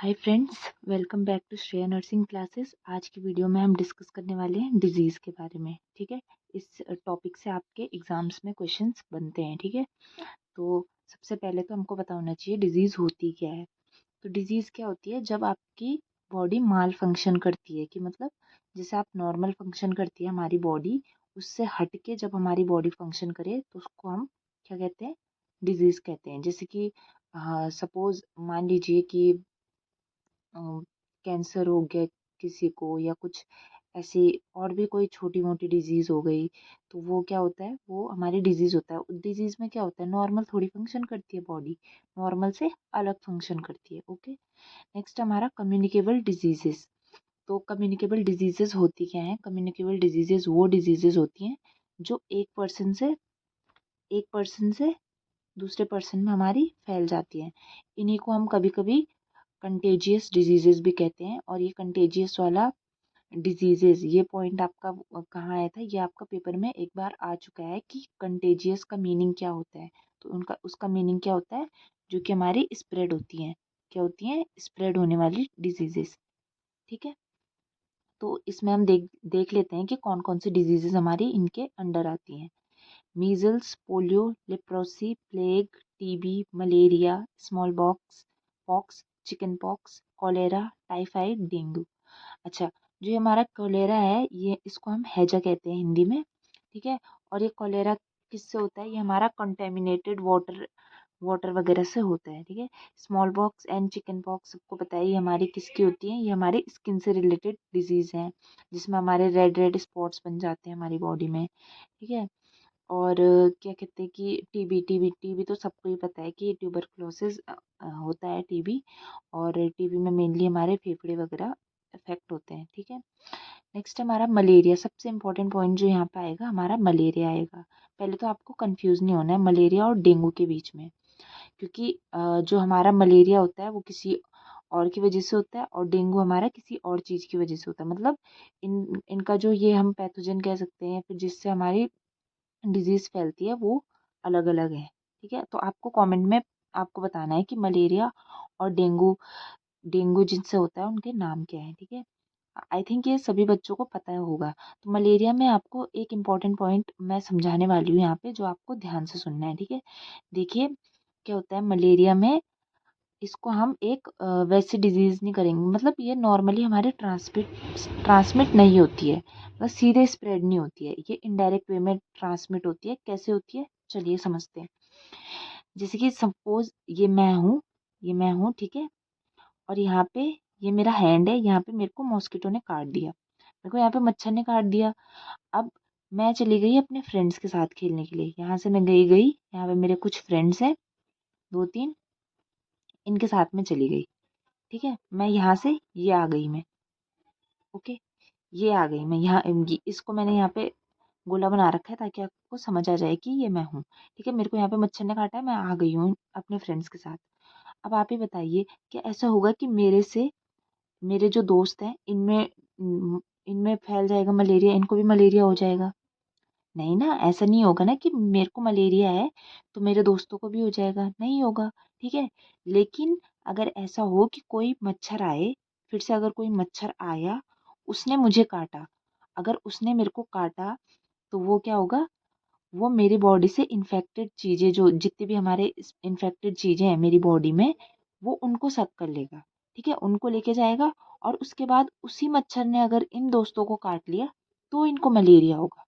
Hi friends, welcome back to Shreya nursing classes. आज की video में हम डिस्कस करने वाले हैं डिजीज़ के बारे में। ठीक है, इस टॉपिक से आपके एग्जाम्स में क्वेश्चंस बनते हैं। ठीक है, तो सबसे पहले तो हमको पता होना चाहिए डिजीज़ होती क्या है। तो डिजीज़ क्या होती है? जब आपकी बॉडी माल फंक्शन करती है, कि मतलब जैसे आप नॉर्मल फंक्शन करती है हमारी बॉडी, उससे हट के जब हमारी बॉडी फंक्शन करे तो उसको हम क्या कहते हैं? डिजीज़ कहते हैं। जैसे कि सपोज मान लीजिए कि कैंसर हो गया किसी को, या कुछ ऐसी और भी कोई छोटी मोटी डिजीज़ हो गई, तो वो क्या होता है, वो हमारी डिजीज़ होता है। उस डिजीज़ में क्या होता है, नॉर्मल थोड़ी फंक्शन करती है बॉडी, नॉर्मल से अलग फंक्शन करती है। ओके, नेक्स्ट हमारा कम्युनिकेबल डिजीजेस। तो कम्युनिकेबल डिजीजेस होती क्या है? कम्युनिकेबल डिजीजेस वो डिजीजेस होती हैं जो एक पर्सन से दूसरे पर्सन में हमारी फैल जाती हैं। इन्हीं को हम कभी कभी कंटेजियस डिजीजेस भी कहते हैं। और ये कंटेजियस वाला डिजीजेस, ये पॉइंट आपका कहाँ आया था, ये आपका पेपर में एक बार आ चुका है कि कंटेजियस का मीनिंग क्या होता है। तो उनका उसका मीनिंग क्या होता है? जो कि हमारी स्प्रेड होती हैं। क्या होती हैं? स्प्रेड होने वाली डिजीजेस। ठीक है, तो इसमें हम देख देख लेते हैं कि कौन कौन सी डिजीजेस हमारी इनके अंडर आती हैं। Measles, polio, leprosy, plague, TB, malaria, small pox, chicken pox, cholera, typhoid, dengue. अच्छा, जो ये हमारा कॉलेरा है, ये इसको हम हैजा कहते हैं हिंदी में। ठीक है, और ये कॉलेरा किससे होता है? ये हमारा कंटेमिनेटेड वाटर वाटर वगैरह से होता है। ठीक है, small pox and chicken pox सबको पता है, ये हमारी किसकी होती है? ये हमारी स्किन से रिलेटेड डिजीज है, जिसमें हमारे रेड रेड स्पॉट्स बन जाते हैं हमारी बॉडी में। ठीक है, और क्या कहते हैं कि टीबी टीबी टीबी तो सबको ही पता है कि ट्यूबरकुलोसिस होता है टीबी। और टीबी में मेनली हमारे फेफड़े वगैरह इफेक्ट होते हैं। ठीक है, नेक्स्ट हमारा मलेरिया। सबसे इम्पोर्टेंट पॉइंट जो यहाँ पे आएगा, हमारा मलेरिया आएगा। पहले तो आपको कंफ्यूज नहीं होना है मलेरिया और डेंगू के बीच में, क्योंकि जो हमारा मलेरिया होता है वो किसी और की वजह से होता है, और डेंगू हमारा किसी और चीज़ की वजह से होता है। मतलब इनका जो ये हम पैथोजन कह सकते हैं, फिर जिससे हमारी डिजीज फैलती है, वो अलग अलग है। ठीक है, तो आपको कमेंट में आपको बताना है कि मलेरिया और डेंगू डेंगू जिनसे होता है उनके नाम क्या है। ठीक है, आई थिंक ये सभी बच्चों को पता होगा। तो मलेरिया में आपको एक इम्पॉर्टेंट पॉइंट मैं समझाने वाली हूँ यहाँ पे, जो आपको ध्यान से सुनना है। ठीक है, देखिए क्या होता है मलेरिया में, इसको हम एक वैसी डिजीज नहीं करेंगे, मतलब ये नॉर्मली हमारे ट्रांसमिट नहीं होती है, बस सीधे स्प्रेड नहीं होती है, ये इनडायरेक्ट वे में ट्रांसमिट होती है। कैसे होती है, चलिए समझते हैं। जैसे कि सपोज ये मैं हूँ, ठीक है, और यहाँ पे ये मेरा हैंड है, यहाँ पे मेरे को मॉस्किटो ने काट दिया, मेरे को यहाँ पे मच्छर ने काट दिया। अब मैं चली गई अपने फ्रेंड्स के साथ खेलने के लिए, यहाँ से मैं गई यहाँ पे मेरे कुछ फ्रेंड्स हैं, दो तीन, इनके साथ में चली गई। ठीक है, मैं यहाँ से ये आ गई मैं। ओके, ये आ गई मैं यहाँ, इसको मैंने यहाँ पे गोला बना रखा है ताकि आपको समझ आ जाए कि ये मैं हूँ। ठीक है, मेरे को यहाँ पे मच्छर ने काटा है, मैं आ गई हूँ अपने फ्रेंड्स के साथ। अब आप ही बताइए, क्या ऐसा होगा कि मेरे जो दोस्त हैं इनमें फैल जाएगा मलेरिया, इनको भी मलेरिया हो जाएगा? नहीं ना, ऐसा नहीं होगा ना कि मेरे को मलेरिया है तो मेरे दोस्तों को भी हो जाएगा, नहीं होगा। ठीक है, लेकिन अगर ऐसा हो कि कोई मच्छर आए, फिर से अगर कोई मच्छर आया, उसने मुझे काटा, अगर उसने मेरे को काटा, तो वो क्या होगा, वो मेरी बॉडी से इन्फेक्टेड चीज़ें, जो जितनी भी हमारे इन्फेक्टेड चीज़ें हैं मेरी बॉडी में, वो उनको सक कर लेगा। ठीक है, उनको लेके जाएगा, और उसके बाद उसी मच्छर ने अगर इन दोस्तों को काट लिया, तो इनको मलेरिया होगा।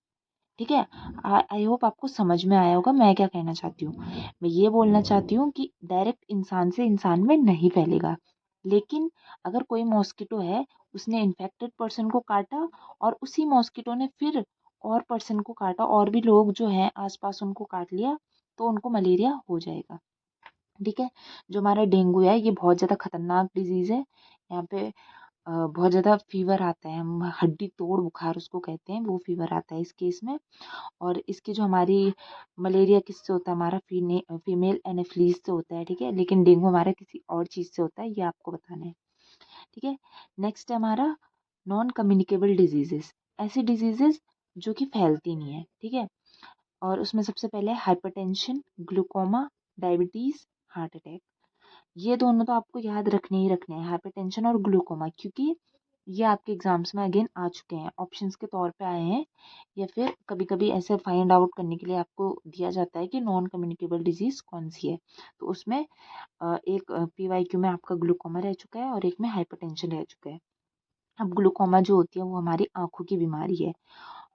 ठीक है, आई होप आपको समझ में आया होगा मैं क्या कहना चाहती हूँ। मैं ये बोलना चाहती हूँ कि डायरेक्ट इंसान से इंसान में नहीं फैलेगा, लेकिन अगर कोई मॉस्किटो है, उसने इन्फेक्टेड पर्सन को काटा, और उसी मॉस्किटो ने फिर और पर्सन को काटा, और भी लोग जो हैं आसपास उनको काट लिया, तो उनको मलेरिया हो जाएगा। ठीक है, जो हमारा डेंगू है, ये बहुत ज़्यादा खतरनाक डिजीज़ है। यहाँ पे बहुत ज़्यादा फीवर आता है, हम हड्डी तोड़ बुखार उसको कहते हैं, वो फीवर आता है इस केस में। और इसकी जो हमारी मलेरिया किससे होता है, हमारा फीमेल एनेफ्लीज से होता है। ठीक है, लेकिन डेंगू हमारा किसी और चीज़ से होता है, ये आपको बताना है। ठीक है, नेक्स्ट है हमारा नॉन कम्युनिकेबल डिजीजेस। ऐसी डिजीजेस जो कि फैलती नहीं है। ठीक है, और उसमें सबसे पहले hypertension, glaucoma, diabetes, heart attack. ये दोनों तो आपको याद रखने ही रखने हैं, हाइपरटेंशन और ग्लूकोमा, क्योंकि ये आपके एग्जाम्स में अगेन आ चुके हैं, ऑप्शंस के तौर पे आए हैं, या फिर कभी कभी ऐसे फाइंड आउट करने के लिए आपको दिया जाता है कि नॉन कम्युनिकेबल डिजीज कौन सी है। तो उसमें एक PYQ में आपका ग्लूकोमा रह चुका है और एक में हाइपरटेंशन रह चुका है। अब ग्लूकोमा जो होती है वो हमारी आंखों की बीमारी है।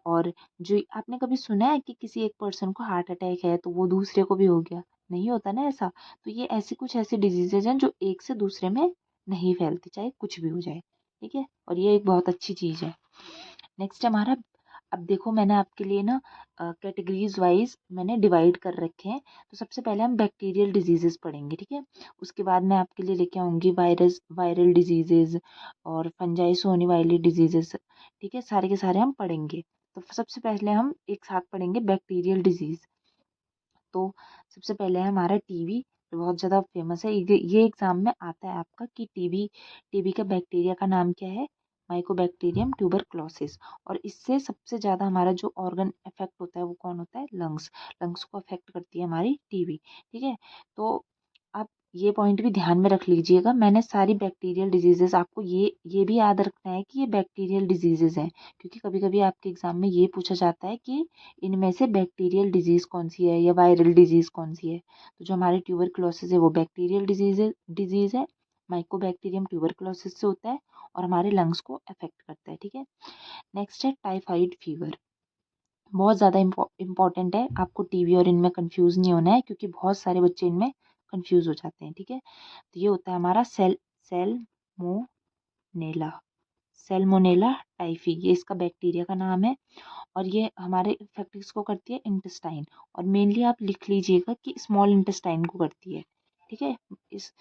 और जो आपने कभी सुना है कि किसी एक पर्सन को हार्ट अटैक है तो वो दूसरे को भी हो गया? नहीं होता ना ऐसा। तो ये ऐसी कुछ ऐसी डिजीजेज हैं जो एक से दूसरे में नहीं फैलती, चाहे कुछ भी हो जाए। ठीक है, और ये एक बहुत अच्छी चीज़ है। नेक्स्ट हमारा, अब देखो मैंने आपके लिए ना कैटेगरीज वाइज मैंने डिवाइड कर रखे हैं। तो सबसे पहले हम बैक्टीरियल डिजीजेस पढ़ेंगे, ठीक है। उसके बाद मैं आपके लिए लेके आऊंगी वायरल डिजीजेज और फंजाई से होने वाली डिजीजेस। ठीक है, सारे के सारे हम पढ़ेंगे। तो सबसे पहले हम एक साथ पढ़ेंगे बैक्टीरियल डिजीज। तो सबसे पहले है हमारा टीबी, जो बहुत ज़्यादा फेमस है। ये एग्जाम में आता है आपका कि टीबी टीबी का बैक्टीरिया का नाम क्या है? Mycobacterium tuberculosis. और इससे सबसे ज़्यादा हमारा जो ऑर्गन अफेक्ट होता है वो कौन होता है? लंग्स। लंग्स को अफेक्ट करती है हमारी टीबी। ठीक है, तो आप ये पॉइंट भी ध्यान में रख लीजिएगा। मैंने सारी बैक्टीरियल डिजीजेस आपको ये भी याद रखना है कि ये बैक्टीरियल डिजीजेस हैं, क्योंकि कभी कभी आपके एग्जाम में ये पूछा जाता है कि इनमें से बैक्टीरियल डिजीज कौन सी है या वायरल डिजीज कौन सी है। तो जो हमारे ट्यूबरक्लोसिस है वो बैक्टीरियल डिजीज है, माइकोबैक्टीरियम ट्यूबरक्लोसिस से होता है और हमारे लंग्स को अफेक्ट करता है। ठीक है, नेक्स्ट है टाइफाइड फीवर। बहुत ज़्यादा इम्पॉर्टेंट है, आपको टीबी और इनमें कंफ्यूज नहीं होना है, क्योंकि बहुत सारे बच्चे इनमें कंफ्यूज हो जाते हैं। ठीक है, तो ये होता है हमारा सेलमोनेला। सेल्मोनेला टाइफी, ये इसका बैक्टीरिया का नाम है। और ये हमारे इफेक्ट किसको करती है? इंटेस्टाइन। और मेनली आप लिख लीजिएगा कि स्मॉल इंटेस्टाइन को करती है। ठीक है, इस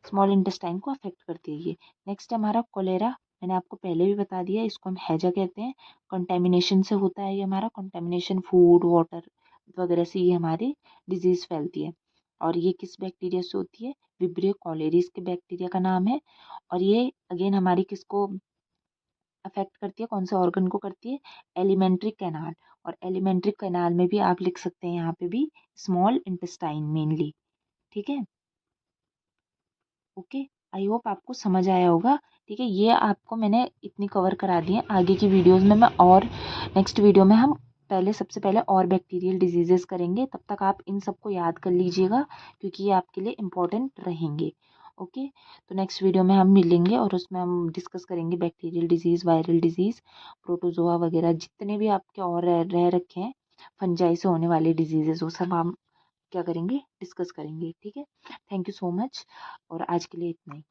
स्मॉल इंटेस्टाइन को अफेक्ट करती है ये। नेक्स्ट है हमारा कोलेरा। मैंने आपको पहले भी बता दिया, इसको हम हैजा कहते हैं। कंटेमिनेशन से होता है ये हमारा, कंटेमिनेशन फूड वाटर वगैरह से ये हमारी डिजीज फैलती है। और ये किस बैक्टीरिया से होती है? विब्रियो कॉलेरिस के बैक्टीरिया का नाम है। और ये अगेन हमारी किसको अफेक्ट करती है? कौन से ऑर्गन को करती है? Alimentary canal. और एलिमेंट्री कैनाल में भी आप लिख सकते हैं यहाँ पे भी स्मॉल इंटेस्टाइन मेनली। ठीक है, ओके, आई होप आपको समझ आया होगा। ठीक है, ये आपको मैंने इतनी कवर करा दी है। आगे की वीडियोस में मैं और नेक्स्ट वीडियो में हम पहले सबसे पहले और बैक्टीरियल डिजीजेस करेंगे। तब तक आप इन सबको याद कर लीजिएगा, क्योंकि ये आपके लिए इम्पोर्टेंट रहेंगे। ओके, तो नेक्स्ट वीडियो में हम मिलेंगे और उसमें हम डिस्कस करेंगे bacterial disease, viral disease, protozoa वगैरह जितने भी आपके और रह रखे हैं, फंजाई से होने वाले डिजीजेस, वो सब हम क्या करेंगे? डिस्कस करेंगे। ठीक है, थैंक यू सो मच, और आज के लिए इतना ही।